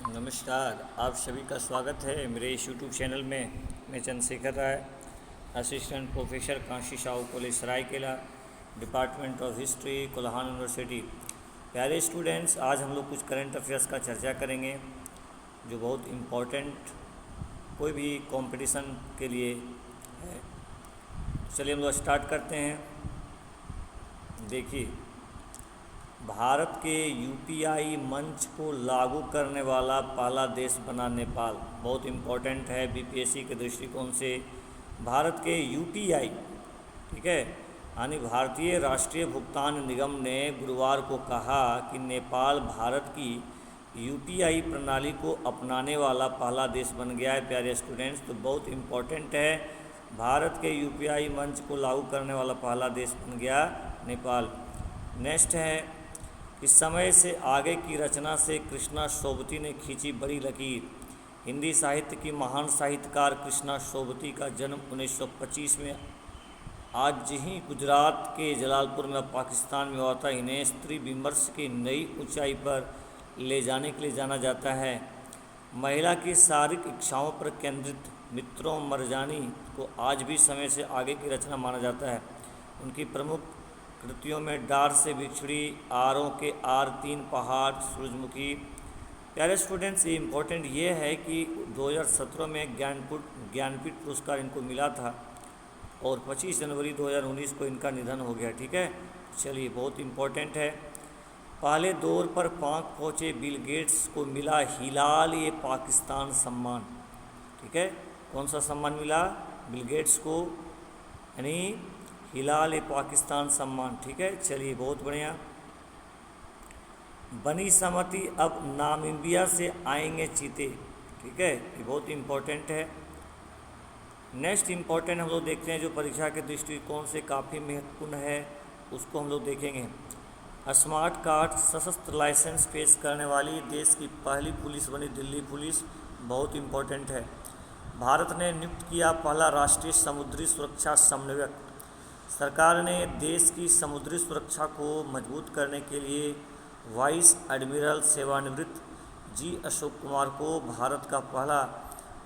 नमस्कार, आप सभी का स्वागत है मेरे इस यूट्यूब चैनल में। मैं Chandrashekhar Rai, assistant professor Kashi Sahu college Seraikela, department of history, Kolhan university. प्यारे स्टूडेंट्स, आज हम लोग कुछ करंट अफेयर्स का चर्चा करेंगे जो बहुत इम्पोर्टेंट कोई भी कंपटीशन के लिए है। चलिए हम लोग स्टार्ट करते हैं। देखिए, भारत के यूपीआई मंच को लागू करने वाला पहला देश बना नेपाल। बहुत इम्पोर्टेंट है बीपीएससी के दृष्टिकोण से। भारत के यूपीआई, ठीक है, यानी भारतीय राष्ट्रीय भुगतान निगम ने गुरुवार को कहा कि नेपाल भारत की यूपीआई प्रणाली को अपनाने वाला पहला देश बन गया है। प्यारे स्टूडेंट्स, तो बहुत इम्पोर्टेंट है, भारत के यूपीआई मंच को लागू करने वाला पहला देश बन गया नेपाल। नेक्स्ट है, इस समय से आगे की रचना से कृष्णा सोबती ने खींची बड़ी लकीर। हिंदी साहित्य की महान साहित्यकार कृष्णा सोबती का जन्म 1925 में आज ही गुजरात के जलालपुर में पाकिस्तान में हुआ था। इन्हें स्त्री विमर्श की नई ऊंचाई पर ले जाने के लिए जाना जाता है। महिला की शारीरिक इच्छाओं पर केंद्रित मित्रों मरजानी को आज भी समय से आगे की रचना माना जाता है। उनकी प्रमुख कृतियों में डार से बिछड़ी, आरों के आर, तीन पहाड़, सूरजमुखी। प्यारे स्टूडेंट्स, ये इम्पोर्टेंट ये है कि 2017 में ज्ञानपीठ पुरस्कार इनको मिला था और 25 जनवरी 2019 को इनका निधन हो गया। ठीक है, चलिए, बहुत इम्पोर्टेंट है। पहले दौर पर पाक पहुँचे बिल गेट्स को मिला हिलाल ये पाकिस्तान सम्मान। ठीक है, कौन सा सम्मान मिला बिल गेट्स को? यानी हिलाल ए पाकिस्तान सम्मान। ठीक है, चलिए, बहुत बढ़िया। बनी सहमति, अब नामीबिया से आएंगे चीते। ठीक है, ये बहुत इम्पोर्टेंट है। नेक्स्ट इम्पोर्टेंट हम लोग देखते हैं जो परीक्षा के दृष्टिकोण से काफ़ी महत्वपूर्ण है, उसको हम लोग देखेंगे। स्मार्ट कार्ड सशस्त्र लाइसेंस पेश करने वाली देश की पहली पुलिस बनी दिल्ली पुलिस। बहुत इम्पोर्टेंट है। भारत ने नियुक्त किया पहला राष्ट्रीय समुद्री सुरक्षा समन्वयक। सरकार ने देश की समुद्री सुरक्षा को मजबूत करने के लिए वाइस एडमिरल सेवानिवृत्त जी अशोक कुमार को भारत का पहला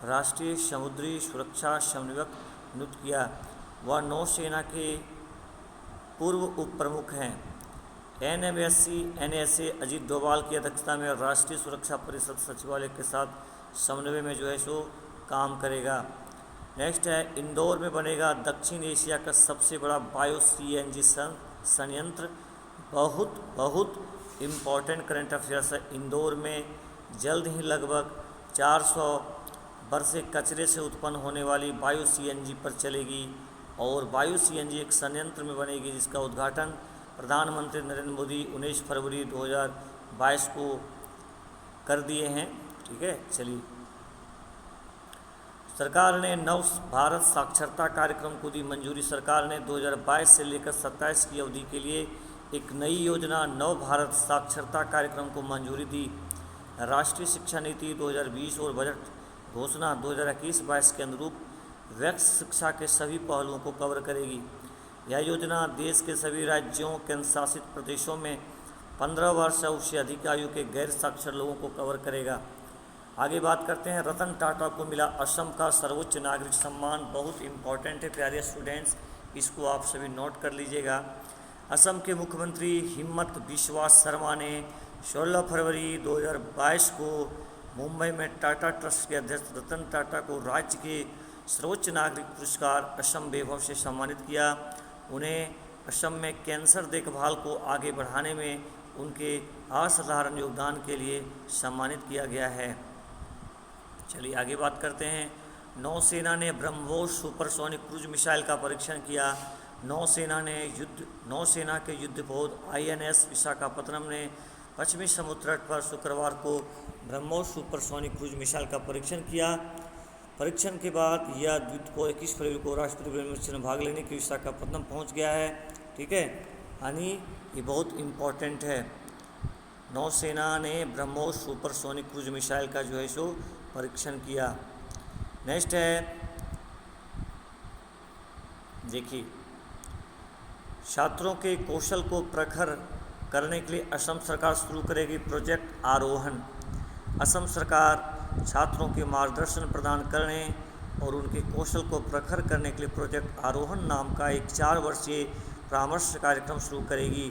राष्ट्रीय समुद्री सुरक्षा समन्वयक नियुक्त किया। वह नौसेना के पूर्व उप प्रमुख हैं। एनएमएससी एनएसए अजीत डोभाल की अध्यक्षता में राष्ट्रीय सुरक्षा परिषद सचिवालय के साथ समन्वय में जो है सो काम करेगा। नेक्स्ट है, इंदौर में बनेगा दक्षिण एशिया का सबसे बड़ा बायो सीएनजी संयंत्र। बहुत इम्पॉर्टेंट करंट अफेयर्स है। इंदौर में जल्द ही लगभग 400 बरसे कचरे से उत्पन्न होने वाली बायो सीएनजी पर चलेगी और बायो सीएनजी एक संयंत्र में बनेगी जिसका उद्घाटन प्रधानमंत्री नरेंद्र मोदी 19 फरवरी 2022 को कर दिए हैं। ठीक है, चलिए। सरकार ने नव भारत साक्षरता कार्यक्रम को दी मंजूरी। सरकार ने 2022 से लेकर 27 की अवधि के लिए एक नई योजना नव भारत साक्षरता कार्यक्रम को मंजूरी दी। राष्ट्रीय शिक्षा नीति 2020 और बजट घोषणा 2021-22 के अनुरूप वैक्स शिक्षा के सभी पहलुओं को कवर करेगी। यह योजना देश के सभी राज्यों, केंद्र शासित प्रदेशों में 15 वर्ष या उससे अधिक आयु के गैर साक्षर लोगों को कवर करेगा। आगे बात करते हैं। रतन टाटा को मिला असम का सर्वोच्च नागरिक सम्मान। बहुत इम्पॉर्टेंट है प्यारे स्टूडेंट्स, इसको आप सभी नोट कर लीजिएगा। असम के मुख्यमंत्री हिम्मत बिस्वा शर्मा ने 16 फरवरी 2022 को मुंबई में टाटा ट्रस्ट के अध्यक्ष रतन टाटा को राज्य के सर्वोच्च नागरिक पुरस्कार असम वैभव से सम्मानित किया। उन्हें असम में कैंसर देखभाल को आगे बढ़ाने में उनके असाधारण योगदान के लिए सम्मानित किया गया है। चलिए आगे बात करते हैं। नौसेना ने ब्रह्मोस सुपरसोनिक क्रूज मिसाइल का परीक्षण किया। नौसेना के युद्धपोत आईएनएस विशाखापत्तनम ने पश्चिमी समुद्र तट पर शुक्रवार को ब्रह्मोस सुपरसोनिक क्रूज मिसाइल का परीक्षण किया। परीक्षण के बाद यह युद्धपोत 21 फरवरी को राष्ट्रपति व्लादिमीर पुतिन में भाग लेने के विशाखापत्तनम पहुंच गया है। ठीक है, यानी ये बहुत इम्पोर्टेंट है। नौसेना ने ब्रह्मोस सुपरसोनिक क्रूज मिसाइल का जो है सो परीक्षण किया। नेक्स्ट है, देखिए, छात्रों के कौशल को प्रखर करने के लिए असम सरकार शुरू करेगी प्रोजेक्ट आरोहण। असम सरकार छात्रों के मार्गदर्शन प्रदान करने और उनके कौशल को प्रखर करने के लिए प्रोजेक्ट आरोहण नाम का एक 4 वर्षीय परामर्श कार्यक्रम शुरू करेगी।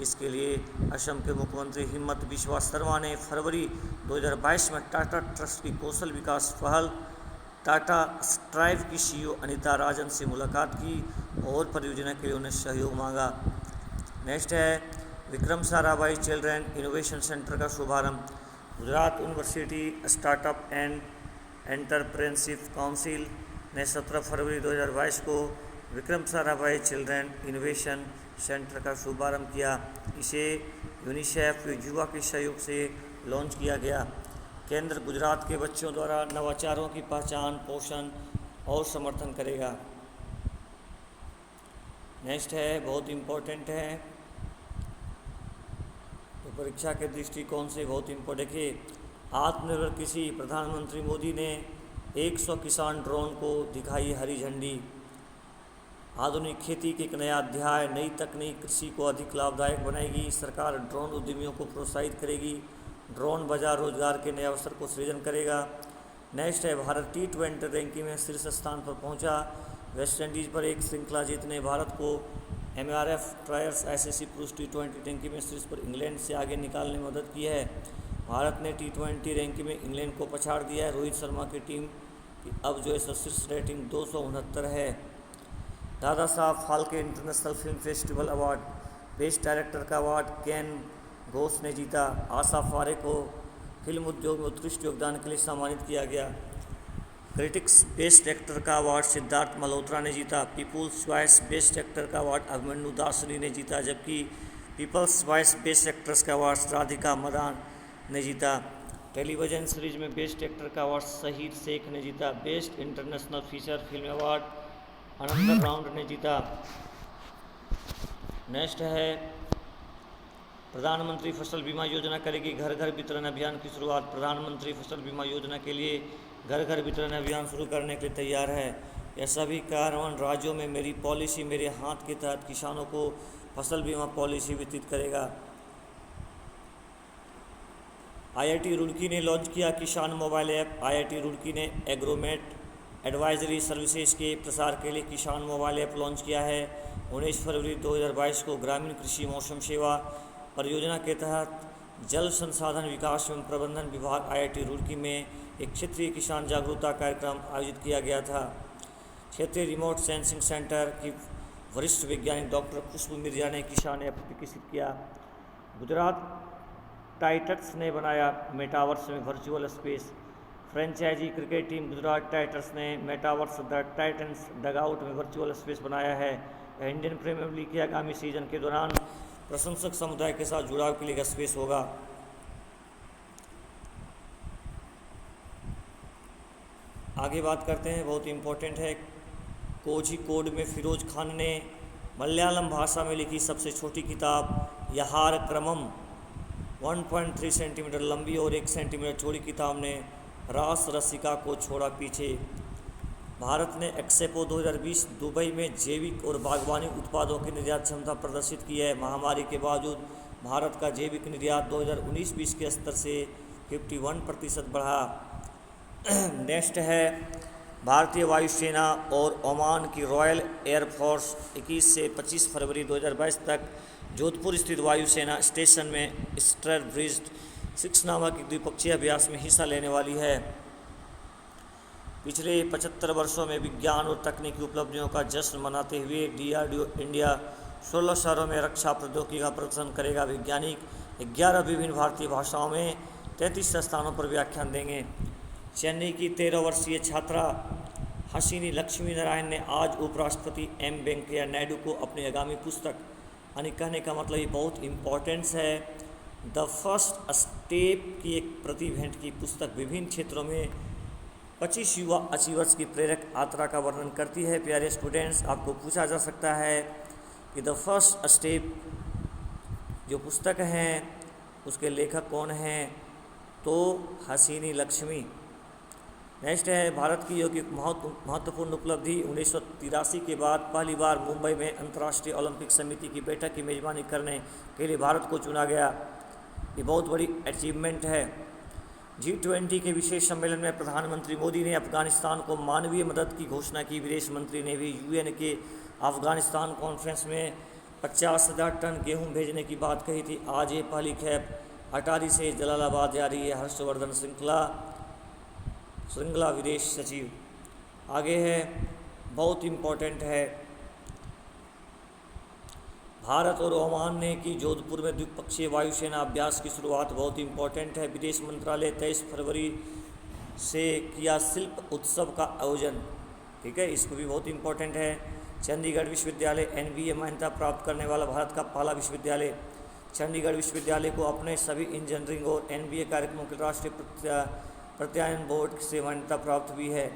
इसके लिए असम के मुख्यमंत्री हिमंत बिस्वा शर्मा ने फरवरी 2022 में टाटा ट्रस्ट की कौशल विकास पहल टाटा स्ट्राइव की सीईओ अनीता राजन से मुलाकात की और परियोजना के लिए उन्हें सहयोग मांगा। नेक्स्ट है Vikram Sarabhai children innovation centre का शुभारंभ। Gujarat university startup and entrepreneurship council ने 17 फरवरी 2022 को Vikram Sarabhai children innovation centre का शुभारंभ किया। इसे यूनिसेफ युवा के सहयोग से लॉन्च किया गया। केंद्र गुजरात के बच्चों द्वारा नवाचारों की पहचान, पोषण और समर्थन करेगा। नेक्स्ट है, बहुत इम्पोर्टेंट है, तो परीक्षा के दृष्टिकोण से बहुत इम्पोर्टेंट है। आत्मनिर्भर कृषि, प्रधानमंत्री मोदी ने 100 किसान ड्रोन को दिखाई हरी झंडी। आधुनिक खेती के एक नया अध्याय, नई तकनीक कृषि को अधिक लाभदायक बनाएगी। सरकार ड्रोन उद्यमियों को प्रोत्साहित करेगी। ड्रोन बाजार रोजगार के नए अवसर को सृजन करेगा। नेक्स्ट है, भारत T20 रैंकिंग में शीर्ष स्थान पर पहुंचा। वेस्टइंडीज़ पर एक श्रृंखला जीत ने भारत को MRF ट्रायर्स ICC पुरुष T20 रैंकिंग में शीर्ष पर इंग्लैंड से आगे निकालने में मदद की है। भारत ने T20 रैंकिंग में इंग्लैंड को पछाड़ दिया है। रोहित शर्मा की टीम की अब जो है शीर्ष रेटिंग 269 है। Dada Saheb Phalke international film festival award best director का अवार्ड केन घोष ने जीता। आशा फारे को फिल्म उद्योग में उत्कृष्ट योगदान के लिए सम्मानित किया गया। क्रिटिक्स बेस्ट एक्टर का अवार्ड सिद्धार्थ मल्होत्रा ने जीता। पीपुल्स चॉइस बेस्ट एक्टर का अवार्ड अभिमन्यु दासरी ने जीता, जबकि पीपल्स चॉइस बेस्ट एक्ट्रेस का अवार्ड राधिका मदान ने जीता। टेलीविजन सीरीज में बेस्ट एक्टर का अवार्ड शहीद शेख ने जीता। Best international feature film award अनंतर राउंड ने जीता। नेक्स्ट है, प्रधानमंत्री फसल बीमा योजना करेगी घर घर वितरण अभियान की शुरुआत। प्रधानमंत्री फसल बीमा योजना के लिए घर घर वितरण अभियान शुरू करने के लिए तैयार है। यह सभी 51 राज्यों में मेरी पॉलिसी मेरे हाथ के तहत किसानों को फसल बीमा पॉलिसी वितरित करेगा। IIT रुड़की ने लॉन्च किया किसान मोबाइल ऐप। IIT रुड़की ने एग्रोमेट एडवाइजरी सर्विसेज के प्रसार के लिए किसान मोबाइल ऐप लॉन्च किया है। 19 फरवरी 2022 को ग्रामीण कृषि मौसम सेवा परियोजना के तहत जल संसाधन विकास एवं प्रबंधन विभाग IIT रुड़की में एक क्षेत्रीय किसान जागरूकता कार्यक्रम आयोजित किया गया था। क्षेत्रीय रिमोट सेंसिंग सेंटर की वरिष्ठ वैज्ञानिक डॉक्टर खुशबू मिर्जा ने किसान ऐप विकसित किया। गुजरात टाइटंस ने बनाया मेटावर्स में virtual space. Franchise cricket team Gujarat Titans ने मेटावर्स द टाइटंस डगआउट में वर्चुअल स्पेस बनाया है। इंडियन प्रीमियर लीग के आगामी सीजन के दौरान प्रशंसक समुदाय के साथ जुड़ाव के लिए स्पेस होगा। आगे बात करते हैं, बहुत इम्पोर्टेंट है। कोझिकोड में फिरोज खान ने मलयालम भाषा में लिखी सबसे छोटी किताब यहार क्रमम 1.3 सेंटीमीटर लंबी और 1 सेंटीमीटर चौड़ी किताब ने रास रसिका को छोड़ा पीछे। भारत ने एक्सपो 2020 दुबई में जैविक और बागवानी उत्पादों की निर्यात क्षमता प्रदर्शित की है। महामारी के बावजूद भारत का जैविक निर्यात 2019-20 के स्तर से 51% बढ़ा। नेक्स्ट है, भारतीय वायुसेना और ओमान की रॉयल एयरफोर्स 21 से 25 फरवरी 2022 तक जोधपुर स्थित वायुसेना स्टेशन में स्टार ब्रिज 6 नामक एक द्विपक्षीय अभ्यास में हिस्सा लेने वाली है। पिछले 75 वर्षों में विज्ञान और तकनीकी उपलब्धियों का जश्न मनाते हुए DRDO इंडिया 16 शहरों में रक्षा प्रौद्योगिकी का प्रदर्शन करेगा। वैज्ञानिक 11 विभिन्न भारतीय भाषाओं में 33 स्थानों पर व्याख्यान देंगे। चेन्नई की 13 वर्षीय छात्रा हसीनी लक्ष्मी नारायण ने आज उपराष्ट्रपति M वेंकैया नायडू को अपनी आगामी पुस्तक, यानी कहने का मतलब ये बहुत इम्पोर्टेंस है, द फर्स्ट स्टेप की एक प्रति भेंट की पुस्तक विभिन्न क्षेत्रों में 25 युवा अचीवर्स की प्रेरक यात्रा का वर्णन करती है। प्यारे स्टूडेंट्स, आपको पूछा जा सकता है कि द फर्स्ट स्टेप जो पुस्तक है उसके लेखक कौन हैं, तो हसीनी लक्ष्मी। नेक्स्ट है, भारत की एक महत्वपूर्ण उपलब्धि 1983 के बाद पहली बार मुंबई में अंतर्राष्ट्रीय ओलंपिक समिति की बैठक की मेजबानी करने के लिए भारत को चुना गया। ये बहुत बड़ी अचीवमेंट है। G20 के विशेष सम्मेलन में प्रधानमंत्री मोदी ने अफगानिस्तान को मानवीय मदद की घोषणा की। विदेश मंत्री ने भी यूएन के अफगानिस्तान कॉन्फ्रेंस में 50,000 टन गेहूं भेजने की बात कही थी। आज ये पहली खेप अटारी से जलालाबाद जा रही है। हर्षवर्धन श्रृंगला विदेश सचिव। आगे है, बहुत इम्पोर्टेंट है, भारत और ओमान ने की जोधपुर में द्विपक्षीय वायुसेना अभ्यास की शुरुआत। बहुत इम्पोर्टेंट है। विदेश मंत्रालय 23 फरवरी से किया शिल्प उत्सव का आयोजन। ठीक है, इसको भी बहुत इम्पोर्टेंट है। चंडीगढ़ विश्वविद्यालय एनबीए मान्यता प्राप्त करने वाला भारत का पहला विश्वविद्यालय। चंडीगढ़ विश्वविद्यालय को अपने सभी इंजीनियरिंग और एनबीए कार्यक्रमों के राष्ट्रीय प्रत्यायन बोर्ड से मान्यता प्राप्त भी है।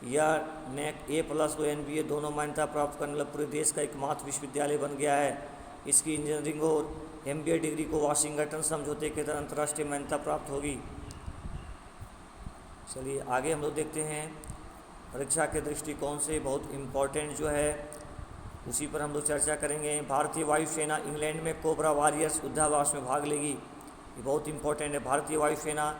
यह नेक A+ और एनबीए दोनों मान्यता प्राप्त करने वाला पूरे देश का एकमात्र विश्वविद्यालय बन गया है। इसकी इंजीनियरिंग और एमबीए डिग्री को वाशिंगटन समझौते के तहत अंतर्राष्ट्रीय मान्यता प्राप्त होगी। चलिए आगे हम लोग देखते हैं, परीक्षा के दृष्टिकोण से बहुत इम्पोर्टेंट जो है उसी पर हम लोग चर्चा करेंगे। भारतीय वायुसेना इंग्लैंड में कोबरा वॉरियर्स युद्धाभ्यास में भाग लेगी। ये बहुत इम्पोर्टेंट है। भारतीय वायुसेना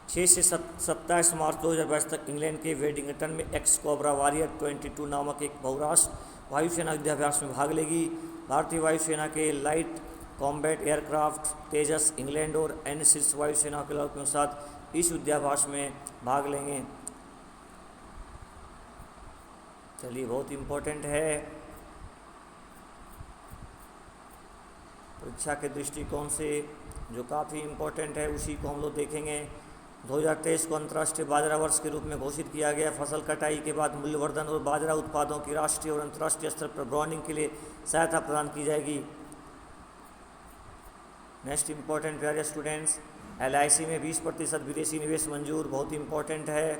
6 से 27 मार्च 2022 तक इंग्लैंड के वेडिंगटन में एक्स कोबरा वॉरियर 22 नामक एक बहुराष्ट्र वायुसेना युद्धाभ्यास में भाग लेगी। भारतीय वायुसेना के लाइट कॉम्बैट एयरक्राफ्ट तेजस इंग्लैंड और अन्य शीर्ष वायुसेना के लोगों के साथ इस युद्धाभ्यास में भाग लेंगे। चलिए, बहुत इम्पोर्टेंट है, परीक्षा के दृष्टिकोण से जो काफ़ी इम्पोर्टेंट है उसी को हम लोग देखेंगे। 2023 को अंतर्राष्ट्रीय बाजरा वर्ष के रूप में घोषित किया गया। फसल कटाई के बाद मूल्यवर्धन और बाजरा उत्पादों की राष्ट्रीय और अंतर्राष्ट्रीय स्तर पर ब्रांडिंग के लिए सहायता प्रदान की जाएगी। नेक्स्ट इम्पोर्टेंट प्यारे स्टूडेंट्स, LIC में 20% विदेशी निवेश मंजूर। बहुत इम्पोर्टेंट है।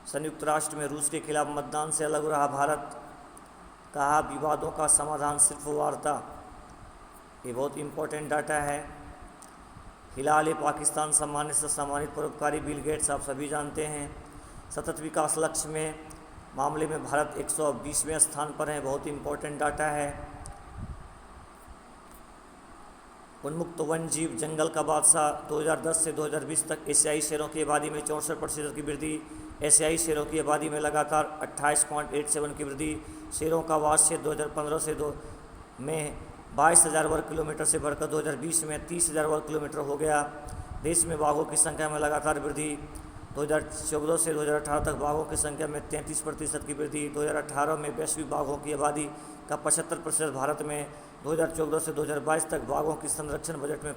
संयुक्त राष्ट्र में रूस के खिलाफ मतदान से अलग रहा भारत। कहा, विवादों का समाधान सिर्फ वार्ता। ये बहुत इम्पोर्टेंट डाटा है। हिलाल पाकिस्तान सम्मान से सम्मानित परोपकारी बिल गेट्स आप सभी जानते हैं। सतत विकास लक्ष्य में मामले में भारत 120वें स्थान पर है। बहुत इम्पोर्टेंट डाटा है। उन्मुक्त वन जीव जंगल का बादशाह 2010 से 2020 तक एशियाई शेरों की आबादी में 64% की वृद्धि। एशियाई शेरों की आबादी में लगातार 28.87 की वृद्धि। शेरों का आवास क्षेत्र 2015 से 2 में 22,000 वर्ग किलोमीटर से बढ़कर 2020 में 30,000 वर्ग किलोमीटर हो गया। देश में बाघों की संख्या में लगातार वृद्धि। 2014 से 2018 तक बाघों की संख्या में 33% की वृद्धि। 2018 में वैश्विक बाघों की आबादी का 75% भारत में। 2014 से 2022 तक बाघों की संरक्षण बजट में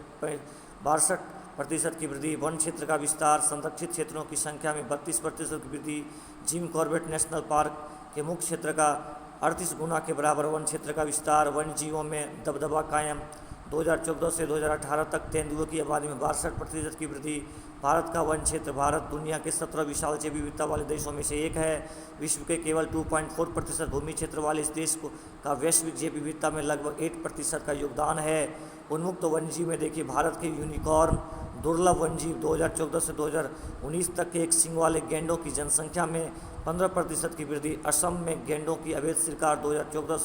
62% की वृद्धि। वन क्षेत्र का विस्तार, संरक्षित क्षेत्रों की संख्या में 32% की वृद्धि। जिम कॉर्बेट नेशनल पार्क के मुख्य क्षेत्र का 38 गुना के बराबर वन क्षेत्र का विस्तार। वन जीवों में दबदबा कायम। 2014 से 2018 तक तेंदुओं की आबादी में 62% की वृद्धि। भारत का वन क्षेत्र, भारत दुनिया के 17 विशाल जैव विविधता वाले देशों में से एक है। विश्व के केवल 2.4% भूमि क्षेत्र वाले इस देश का वैश्विक जैव विविधता में लगभग 8% का योगदान है। उन्मुक्त वन्यजीव में देखिए, भारत के यूनिकॉर्न दुर्लभ वन्यजीव 2014 से 2019 तक के एक सींग वाले गैंडों की जनसंख्या में 15% की वृद्धि। असम में गैंडों की अवैध शिकार 2014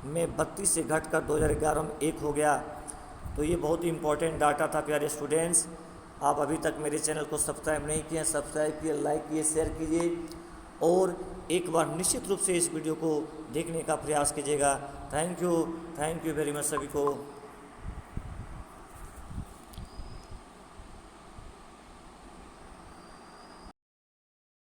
में 32 से घटकर 2011 में 1 हो गया। तो ये बहुत ही इंपॉर्टेंट डाटा था प्यारे स्टूडेंट्स। आप अभी तक मेरे चैनल को सब्सक्राइब नहीं किए हैं, सब्सक्राइब किए, लाइक किए, शेयर कीजिए और एक बार निश्चित रूप से इस वीडियो को देखने का प्रयास कीजिएगा। थैंक यू वेरी मच सभी को।